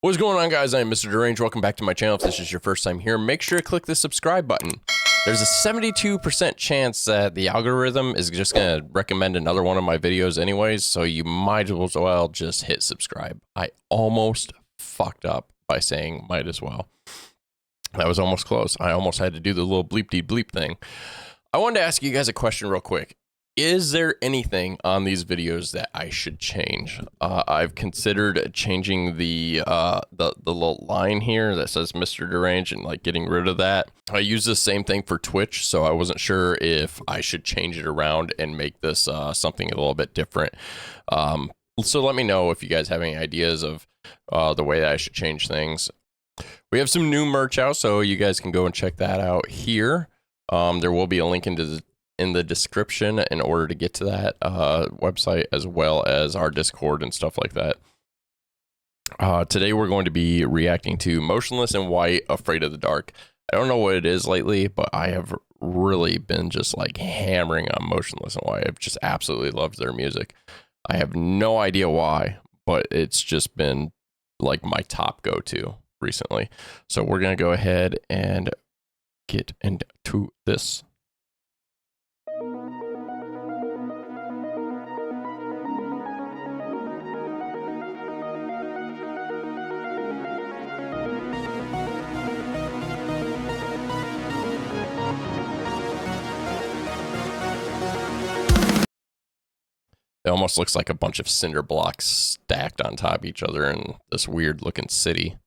What's going on, guys? I'm Mr.Deranged. Welcome back to my channel. If this is your first time here, make sure to click the subscribe button. There's a 72% chance that the algorithm is just going to recommend another one of my videos anyways, so you might as well just hit subscribe. I almost fucked up by saying might as well. That was almost close. I almost had to do the little bleep-dee-bleep thing. I wanted to ask you guys a question real quick. Is there anything on these videos that I should change? I've considered changing the little line here that says Mr. Deranged and like getting rid of that. I use the same thing for Twitch, so I wasn't sure if I should change it around and make this something a little bit different. So let me know if you guys have any ideas of the way that I should change things. We have some new merch out, so you guys can go and check that out here. There will be a link in the description in order to get to that website, as well as our Discord and stuff like that. Today we're going to be reacting to Motionless in White, Afraid of the Dark. I don't know what it is lately, but I have really been just like hammering on Motionless in White. I've just absolutely loved their music. I have no idea why, but it's just been like my top go-to recently. So we're going to go ahead and get into this. It almost looks like a bunch of cinder blocks stacked on top of each other in this weird looking city.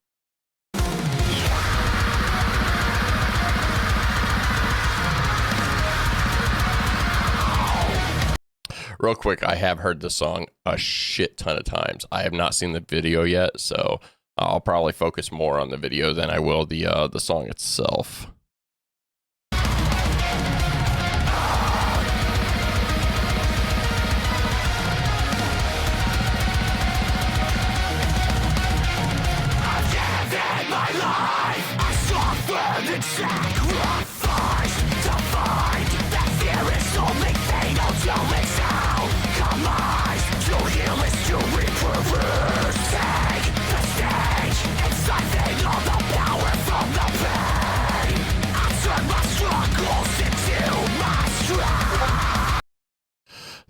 Real quick, I have heard this song a shit ton of times. I have not seen the video yet, so I'll probably focus more on the video than I will the song itself.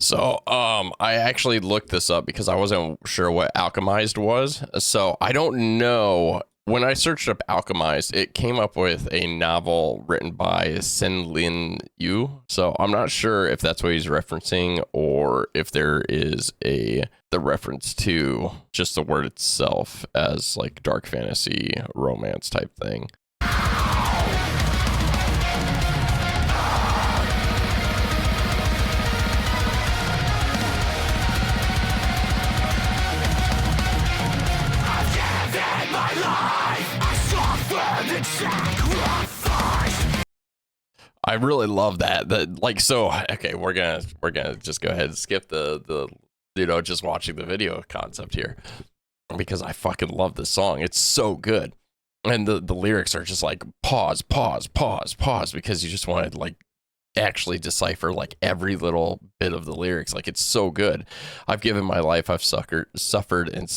So, I actually looked this up because I wasn't sure what alchemized was. So I don't know. When I searched up alchemized, it came up with a novel written by Sen-Lin Yu. So I'm not sure if that's what he's referencing or if there is the reference to just the word itself as like dark fantasy romance type thing. I really love that. Like, so okay, we're gonna just go ahead and skip the just watching the video concept here, because I fucking love this song. It's so good, and the lyrics are just like pause, because you just want to like actually decipher like every little bit of the lyrics. Like, it's so good. I've given my life, I've suffered and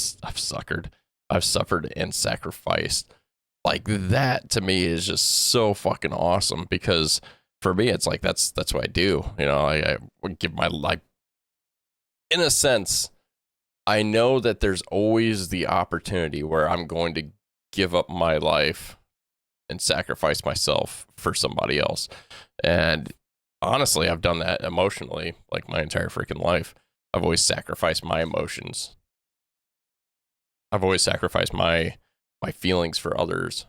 sacrificed. Like, that to me is just so fucking awesome, because for me it's like that's what I do. You know, I would give my life. In a sense, I know that there's always the opportunity where I'm going to give up my life and sacrifice myself for somebody else. And honestly, I've done that emotionally like my entire freaking life. I've always sacrificed my emotions. I've always sacrificed my feelings for others.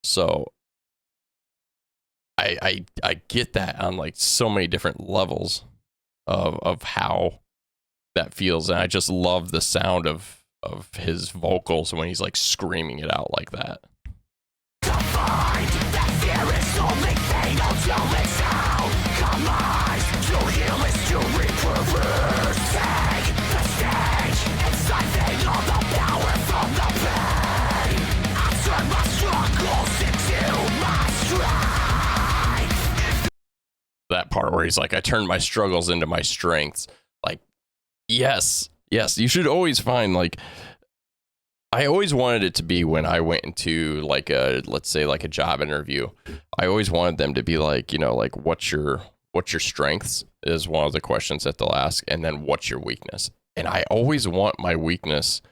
So I get that on like so many different levels of how that feels, and I just love the sound of his vocals when he's like screaming it out like that. That part where he's like, I turned my struggles into my strengths. Like, yes, you should always find like I always wanted it to be when I went into like let's say like a job interview. I always wanted them to be like, like what's your strengths is one of the questions that they'll ask, and then what's your weakness. And I always want my weakness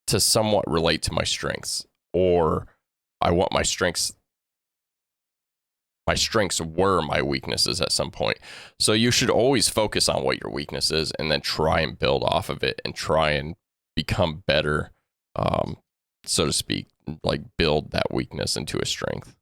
to somewhat relate to my strengths, or I want my strengths were my weaknesses at some point. So you should always focus on what your weakness is and then try and build off of it and try and become better, so to speak, like build that weakness into a strength.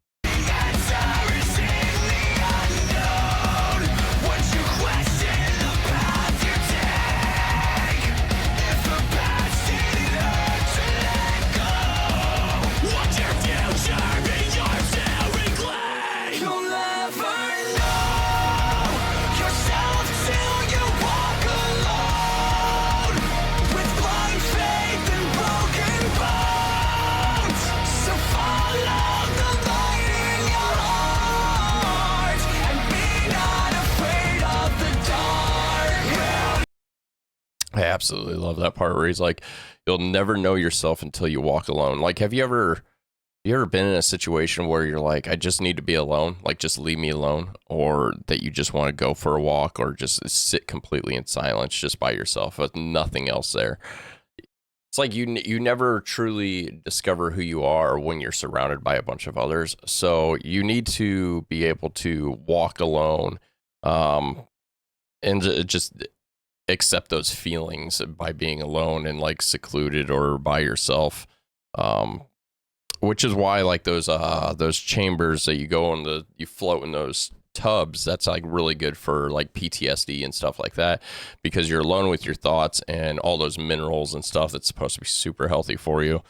I absolutely love that part where he's like, you'll never know yourself until you walk alone. Like, have you ever been in a situation where you're like, I just need to be alone, like just leave me alone, or that you just want to go for a walk or just sit completely in silence just by yourself with nothing else there? It's like you never truly discover who you are when you're surrounded by a bunch of others. So you need to be able to walk alone, and just accept those feelings by being alone and like secluded or by yourself, which is why like those chambers that you go in, you float in those tubs, that's like really good for like PTSD and stuff like that, because you're alone with your thoughts and all those minerals and stuff that's supposed to be super healthy for you.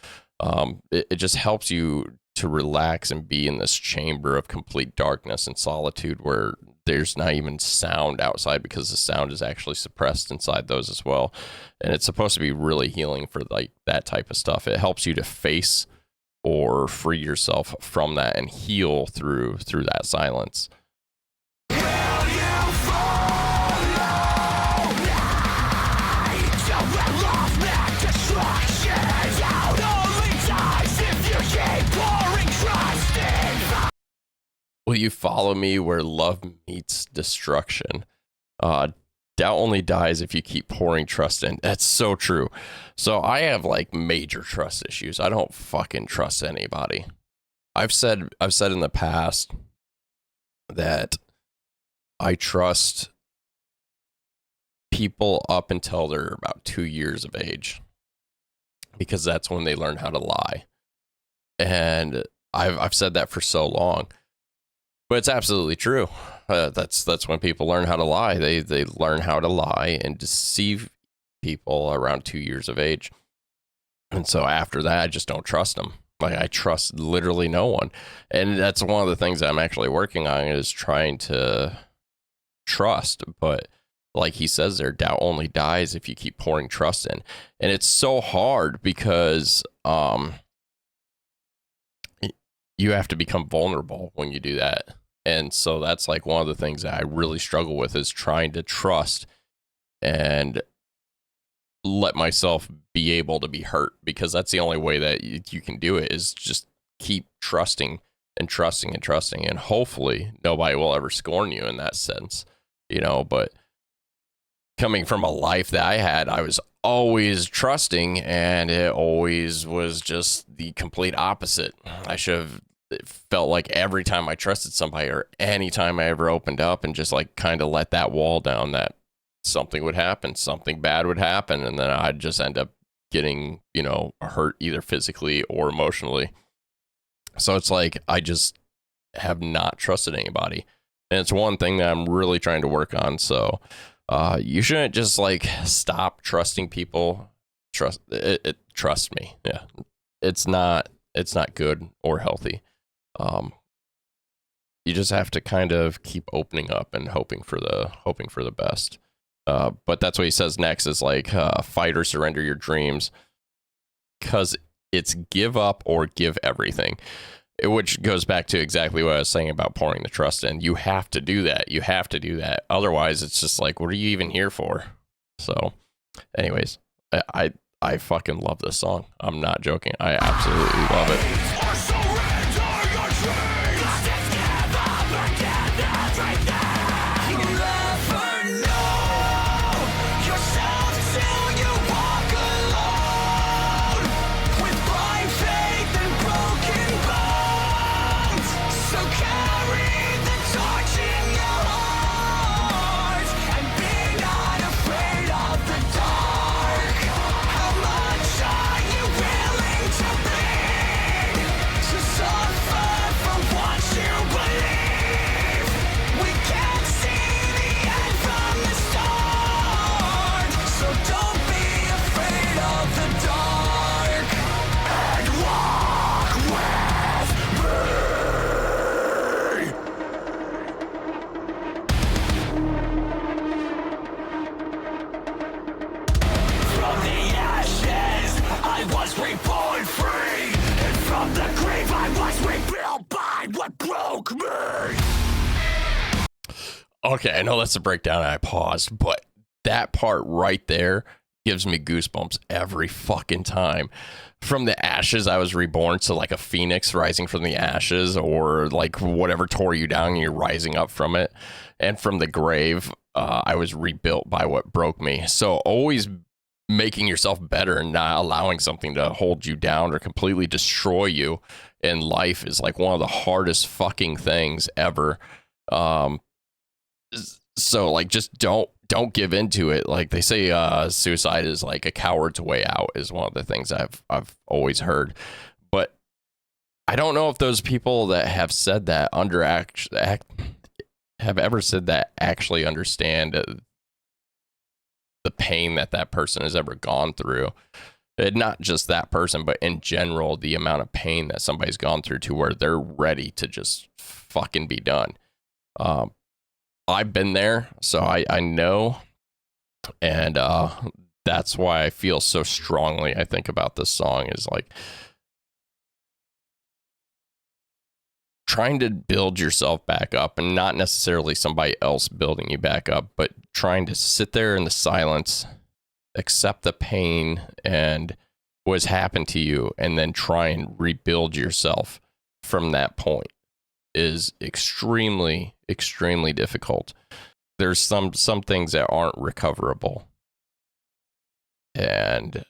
It just helps you to relax and be in this chamber of complete darkness and solitude where there's not even sound outside, because the sound is actually suppressed inside those as well. And it's supposed to be really healing for like that type of stuff. It helps you to face or free yourself from that and heal through that silence. Will you follow me where love meets destruction? Doubt only dies if you keep pouring trust in. That's so true. So I have like major trust issues. I don't fucking trust anybody. I've said in the past that I trust people up until they're about 2 years of age, because that's when they learn how to lie. And I've said that for so long. But it's absolutely true. That's when people learn how to lie. They learn how to lie and deceive people around 2 years of age. And so after that, I just don't trust them. Like, I trust literally no one. And that's one of the things that I'm actually working on, is trying to trust. But like he says there, doubt only dies if you keep pouring trust in. And it's so hard because you have to become vulnerable when you do that. And so that's like one of the things that I really struggle with, is trying to trust and let myself be able to be hurt, because that's the only way that you can do it, is just keep trusting and trusting and trusting. And hopefully nobody will ever scorn you in that sense, but coming from a life that I had, I was always trusting, and it always was just the complete opposite. It felt like every time I trusted somebody, or any time I ever opened up and just like kind of let that wall down, that something would happen, something bad would happen, and then I'd just end up getting, hurt either physically or emotionally. So it's like I just have not trusted anybody, and it's one thing that I'm really trying to work on. So you shouldn't just like stop trusting people. Trust me. Yeah, it's not good or healthy. You just have to kind of keep opening up and hoping for the best. But that's what he says next, is like, fight or surrender your dreams, because it's give up or give everything. Which goes back to exactly what I was saying about pouring the trust in. You have to do that. Otherwise, it's just like, what are you even here for? So anyways, I I fucking love this song. I'm not joking. I absolutely love it. Okay, I know that's a breakdown and I paused, but that part right there gives me goosebumps every fucking time. From the ashes, I was reborn, so like a phoenix rising from the ashes, or like whatever tore you down and you're rising up from it. And from the grave, I was rebuilt by what broke me. So always making yourself better and not allowing something to hold you down or completely destroy you in life is like one of the hardest fucking things ever. So like just don't give into it. Like they say suicide is like a coward's way out is one of the things I've always heard. But I don't know if those people that have said that have ever said that actually understand the pain that person has ever gone through. And not just that person, but in general, the amount of pain that somebody's gone through to where they're ready to just fucking be done. I've been there, so I know, and that's why I feel so strongly, I think, about this song is like trying to build yourself back up, and not necessarily somebody else building you back up, but trying to sit there in the silence, accept the pain and what's happened to you, and then try and rebuild yourself from that point is extremely, extremely difficult. There's some things that aren't recoverable, and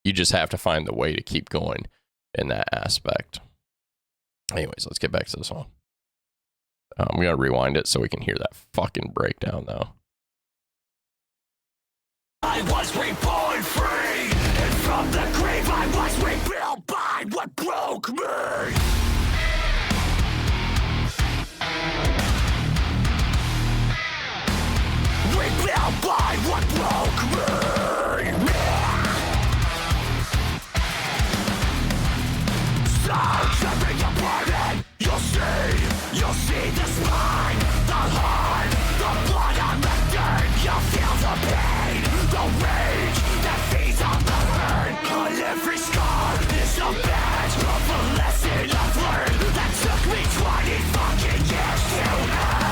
you just have to find the way to keep going in that aspect. Anyways, let's get back to the song. I'm gonna rewind it so we can hear that fucking breakdown though. I was reborn free, and from the grave I was rebuilt by what broke me. Rebuilt by what broke me. So, jumping your burden, you'll see the spine, the heart, the blood on the dirt. You'll feel the pain, the rage that feeds on the hurt. On every scar is a badge of a lesson I've learned that took me 20 fucking years to learn.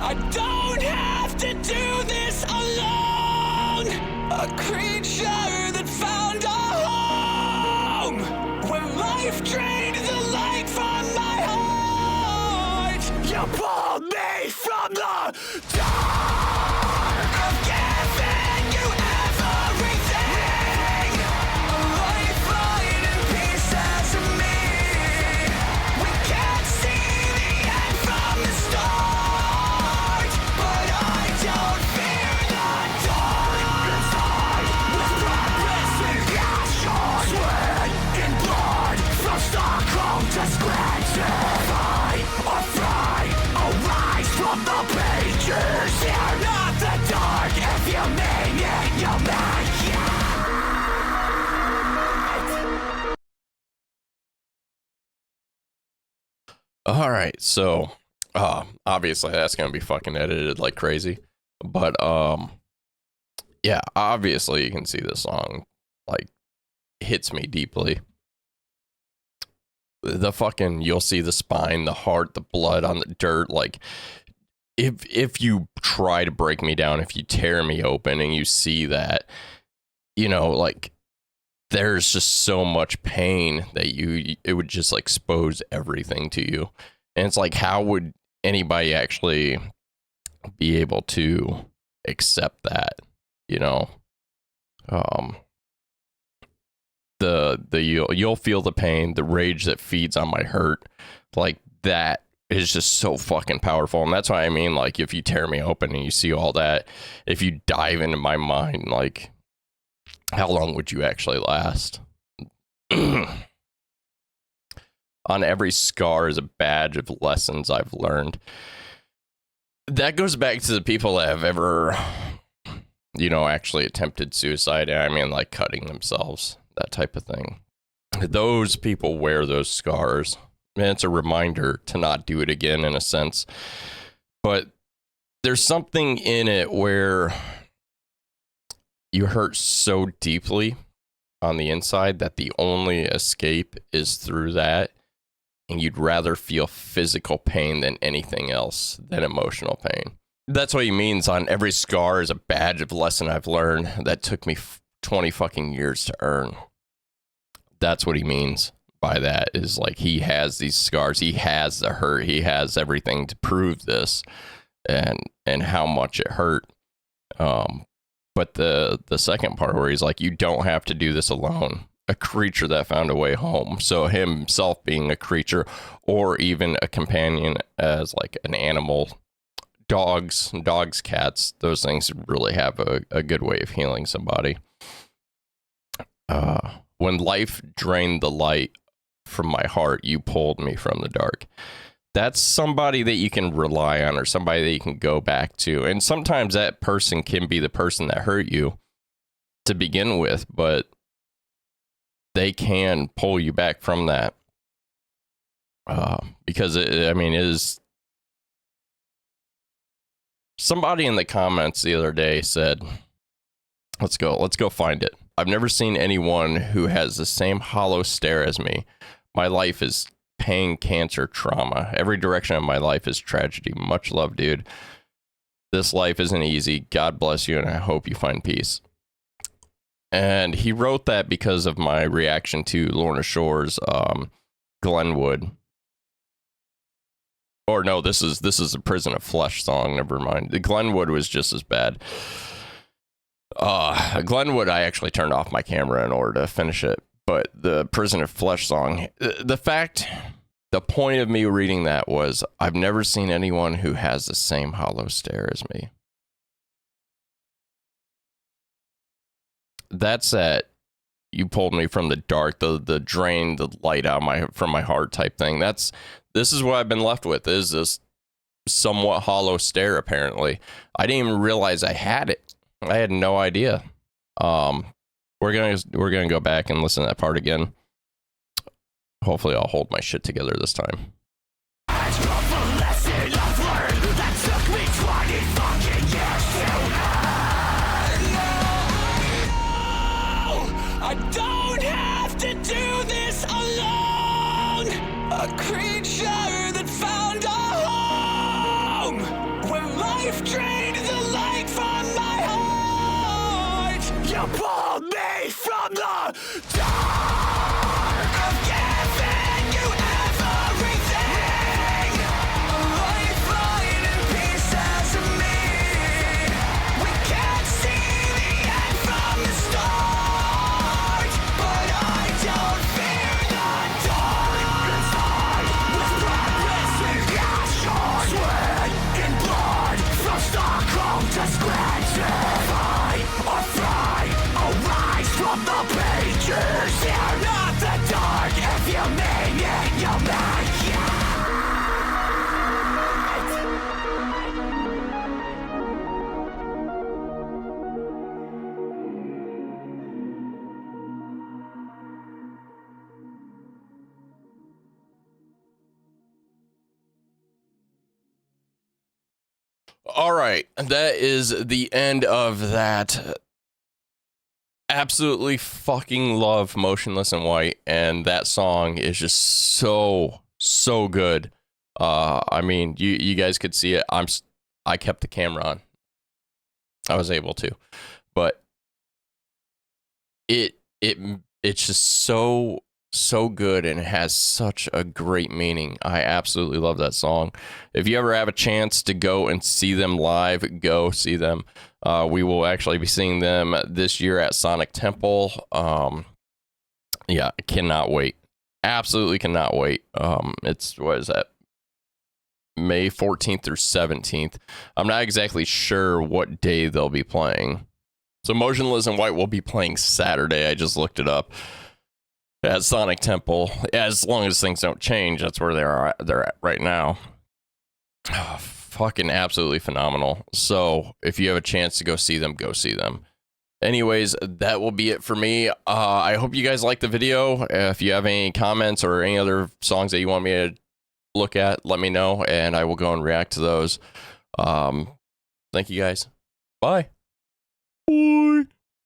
I don't have to do this alone. A creature that found a home where life drained the light from my heart. You pulled me from the dark. I've given you everything. A lifeline and pieces of me. We can't see the end from the start, but I don't fear the dark. Inside, with purpose and passion, sweat and blood, from Stockholm to Scranton. Fight or fly, arise from the pages. Fear not the dark, if you mean it, you'll make it. All right, so obviously that's gonna be fucking edited like crazy, but yeah, obviously you can see this song like hits me deeply. The fucking, you'll see the spine, the heart, the blood on the dirt, like if you try to break me down, if you tear me open and you see that, you know, like there's just so much pain that it would just like expose everything to you. And it's like, how would anybody actually be able to accept that, you know? You'll feel the pain, the rage that feeds on my hurt, like that is just so fucking powerful. And that's why I mean, like, if you tear me open and you see all that, if you dive into my mind, like, how long would you actually last? On every scar is a badge of lessons I've learned. That goes back to the people that have ever, you know, actually attempted suicide. I mean, like cutting themselves, that type of thing. Those people wear those scars. And it's a reminder to not do it again, in a sense. But there's something in it where you hurt so deeply on the inside that the only escape is through that. And you'd rather feel physical pain than anything else, than emotional pain. That's what he means on every scar is a badge of lesson I've learned that took me 20 fucking years to earn. That's what he means by that, is like he has these scars, he has the hurt, he has everything to prove this and how much it hurt. But the second part where he's like, you don't have to do this alone. A creature that found a way home. So himself being a creature, or even a companion as like an animal, dogs, cats, those things really have a good way of healing somebody. When life drained the light from my heart, you pulled me from the dark. That's somebody that you can rely on, or somebody that you can go back to. And sometimes that person can be the person that hurt you to begin with, but they can pull you back from that. Because it is. Somebody in the comments the other day said, let's go find it. I've never seen anyone who has the same hollow stare as me. My life is pain, cancer, trauma. Every direction of my life is tragedy. Much love, dude. This life isn't easy. God bless you, and I hope you find peace. And he wrote that because of my reaction to Lorna Shore's Glenwood. Or no, this is a Prison of Flesh song. Never mind. The Glenwood was just as bad. Glenwood, I actually turned off my camera in order to finish it. But the Prison of Flesh song, the point of me reading that was, I've never seen anyone who has the same hollow stare as me. That's that you pulled me from the dark, the drain the light out from my heart type thing. This is what I've been left with, is this somewhat hollow stare. Apparently I didn't even realize I had it. I had no idea. We're gonna go back and listen to that part again. Hopefully I'll hold my shit together this time. I don't have to do this alone. A creature that found a home where life drained the light from my heart. You pulled me from the dark. I've given you everything. A lifeline and pieces of me. We can't see the end from the start. Just gratify or fly, arise from the pages. You're not the dark. If you mean it, you'll make it. All right, that is the end of that. Absolutely fucking love Motionless in White, and that song is just so good. I mean, you guys could see it. I kept the camera on. I was able to, but it's just so good, and it has such a great meaning. I absolutely love that song. If you ever have a chance to go and see them live, go see them. We will actually be seeing them this year at Sonic Temple. Yeah, I cannot wait. Absolutely cannot wait. It's, what is that? May 14th through 17th. I'm not exactly sure what day they'll be playing. So Motionless in White will be playing Saturday. I just looked it up at Sonic Temple. As long as things don't change, that's where they're at right now. Oh, fucking absolutely phenomenal. So if you have a chance to go see them, go see them. Anyways, that will be it for me. I hope you guys liked the video. If you have any comments or any other songs that you want me to look at, let me know, and I will go and react to those. Thank you guys. Bye. Bye.